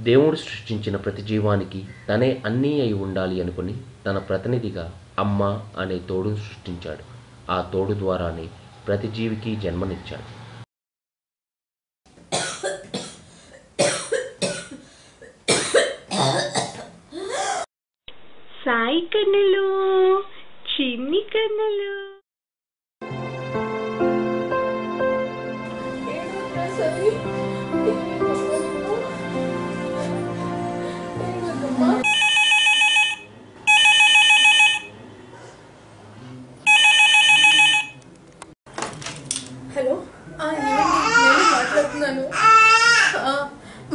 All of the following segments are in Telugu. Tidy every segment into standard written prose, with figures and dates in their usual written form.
దేవుడు సృష్టించిన ప్రతి జీవానికి తనే అన్నీ అయి ఉండాలి అనుకుని తన ప్రతినిధిగా అమ్మ అనే తోడును సృష్టించాడు. ఆ తోడు ద్వారానే ప్రతి జీవికి జన్మనిచ్చాడు. సాయి కన్నులు, చిన్ని కన్నులు. హలో, నేను మాట్లాడుతున్నాను.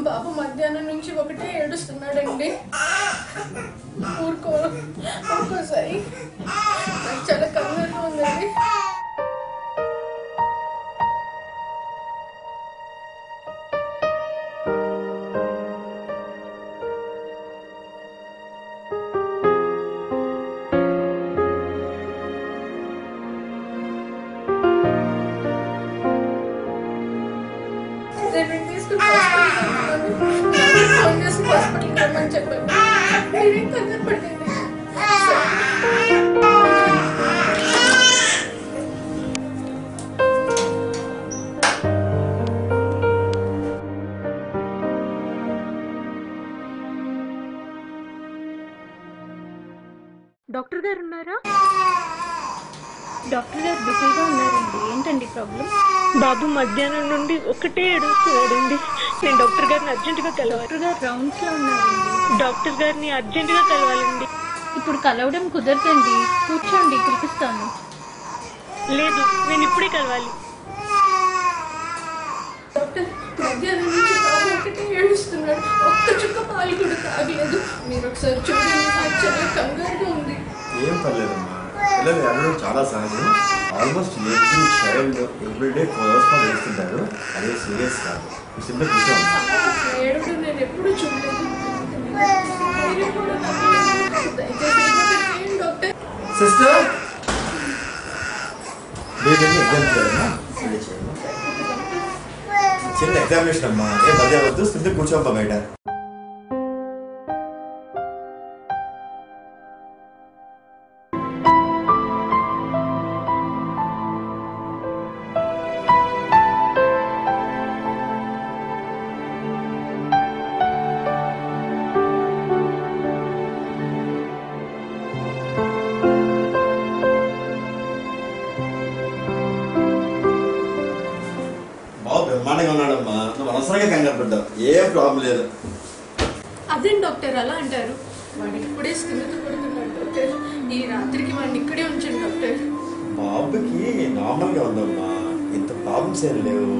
బాబు మధ్యాహ్నం నుంచి ఒకటే ఏడుస్తున్నాడండి. ఊరుకో సాయి, నాకు చాలా కంగారుగా ఉందండి. హాస్పిటల్కి రమ్మని చెప్పాను. మీరేం కంగారు పడకండి. డాక్టర్ గారు ఉన్నారా? డాక్టర్ గారు బిజీగా ఉన్నారండి. ఏంటండి ప్రాబ్లం? బాబు మధ్యాహ్నం నుండి ఒకటే ఏడుస్తున్నాడండి. నేను డాక్టర్ గారిని అర్జెంటుగా కలవాలి. డాక్టర్ గారు రౌండ్స్ లో ఉన్నారండి. డాక్టర్ గారిని అర్జెంటుగా కలవాలండి. ఇప్పుడు కలవడం కుదరదండి. కూర్చోండి, పిలిపిస్తాను. లేదు, నేను ఇప్పుడే కలవాలి. డాక్టర్, మధ్యాహ్నం నుంచి బాబు ఒకటే ఏడుస్తున్నాడు. ఒక్క చుక్క పాలు కూడా తాగలేదు. మీరు ఒకసారి చూడండి, నాకు చాలా కంగారుగా ఉంది. ఏం పర్లేదమ్మా, పిల్లలు ఏడవడం చాలా సహజం. Almost every child everyday 4 hours పాటు వేస్తుంటారు. అదే సీరియస్ కాదు. సింపుల్ కూర్చోమ్మా. ఏడవడం నేను ఎప్పుడూ చూడలేదు. డాక్టర్ సిస్టర్, ఎగ్జామ్ చేయాలమ్మా. చిన్న ఎగ్జామినేషన్ అమ్మా, ఏం మధ్య వద్దు. సింపుల్ కూర్చోమ్మా బయట. బ్రహ్మాండంగా ఉన్నాడమ్మా, నువ్వు అనవసరంగా కంగారు పడ్డావు. ఏం ప్రాబ్లం లేదు. అదేం డాక్టర్ అలా అంటారు? వాడికి ఇప్పుడే స్కిన్తో కొడుతున్నాడు డాక్టర్. ఈ రాత్రికి వాడిని ఇక్కడే ఉంచండి డాక్టర్. బాబుకి నార్మల్గా ఉందమ్మా, ఇంత ప్రాబ్లమ్స్ ఏం లేవు.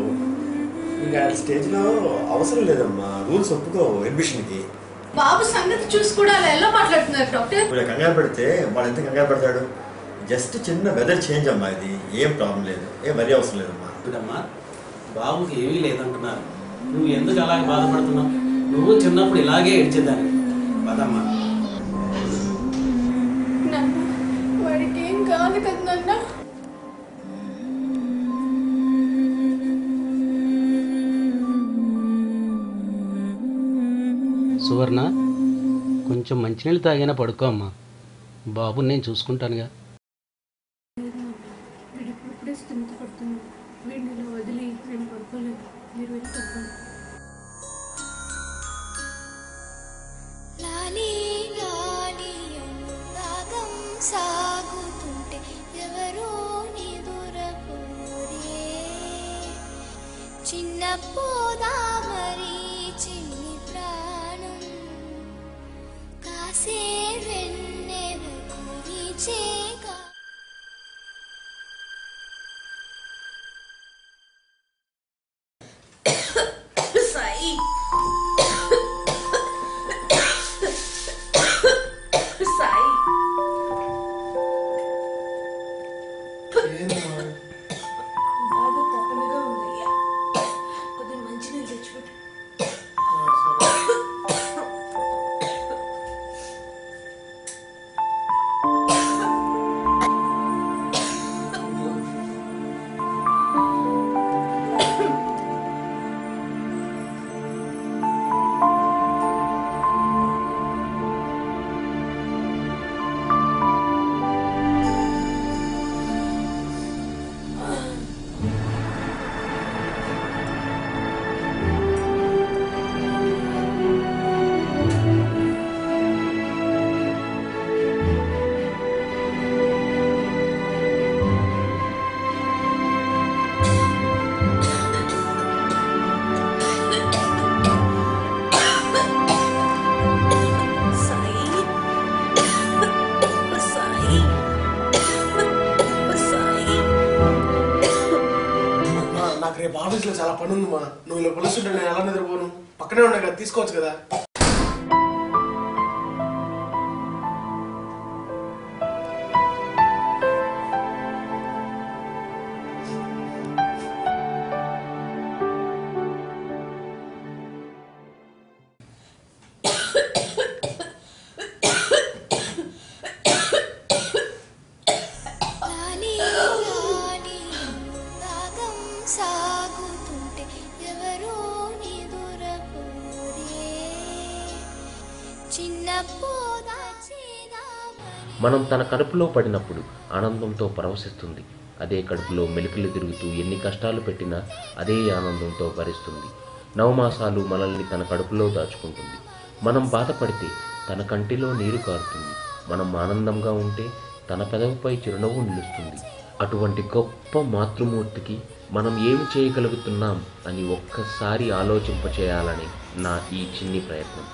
ఇంకా ఆ స్టేజ్లో అవసరం లేదమ్మా. రూల్స్ ఒప్పుకో అడ్మిషన్కి. బాబు సంగతి చూసి కూడా అలా ఎలా మాట్లాడుతున్నారు డాక్టర్? ఇప్పుడు కంగారు పడితే వాడు ఎంత కంగారు పడతాడు? జస్ట్ చిన్న వెదర్ చేంజ్ అమ్మా, ఇది ఏం ప్రాబ్లం లేదు. ఏం వరి అవసరం లేదమ్మా. ఇప్పుడమ్మా బాబుకి ఏమీ లేదంటున్నారు. నువ్వు ఎందుకు అలాగే బాధపడుతున్నావు? నువ్వు చిన్నప్పుడు ఇలాగే ఏడ్చేదాన్ని. పదమ్మా. వాడికి ఏం కాదు కదా నాన్న. సువర్ణ, కొంచెం మంచినీళ్ళు తాగినా పడుకో అమ్మా. బాబుని నేను చూసుకుంటానుగా. ఇప్పుడే స్కిన్తో పడుతుంది. వీడిని ఇలా వదిలి నేను పడుకోలేదు. మీరు వెళ్ళి పడుకోండి. సాగుతుంటే ఎవరో నిదురపోరే, చిన్న పోదా మరి చిన్ని ప్రాణం కాసే వెన్నెల కురిచేగా. సాయి, సాయి, బాబు తప్పనిగా ఉందయ్యా. కొద్దిగా మంచినీళ్ళు తెచ్చిపెట్టు. ఆఫీస్లో చాలా పని ఉంది మా. నువ్వు ఇలా పిలుస్తుంటే నేను ఎలా నిద్రపోను? పక్కనే ఉన్నాయి కదా, తీసుకోవచ్చు కదా. లాలి లాలి రాగం సాగుతుంటే ఎవరో నిదురపోరే చిన్న పోదా చేదామని మనం తన కడుపులో పడినప్పుడు ఆనందంతో పరవశిస్తుంది. అదే కడుపులో మెలికలు తిరుగుతూ ఎన్ని కష్టాలు పెట్టినా అదే ఆనందంతో భరిస్తుంది. 9 మాసాలు మనల్ని తన కడుపులో దాచుకుంటుంది. మనం బాధపడితే తన కంటిలో నీరు కారుతుంది. మనం ఆనందంగా ఉంటే తన పెదవిపై చిరునవ్వు నిలుస్తుంది. అటువంటి గొప్ప మాతృమూర్తికి మనం ఏమి చేయగలుగుతున్నాం అని ఒక్కసారి ఆలోచింపచేయాలని నా ఈ చిన్ని ప్రయత్నం.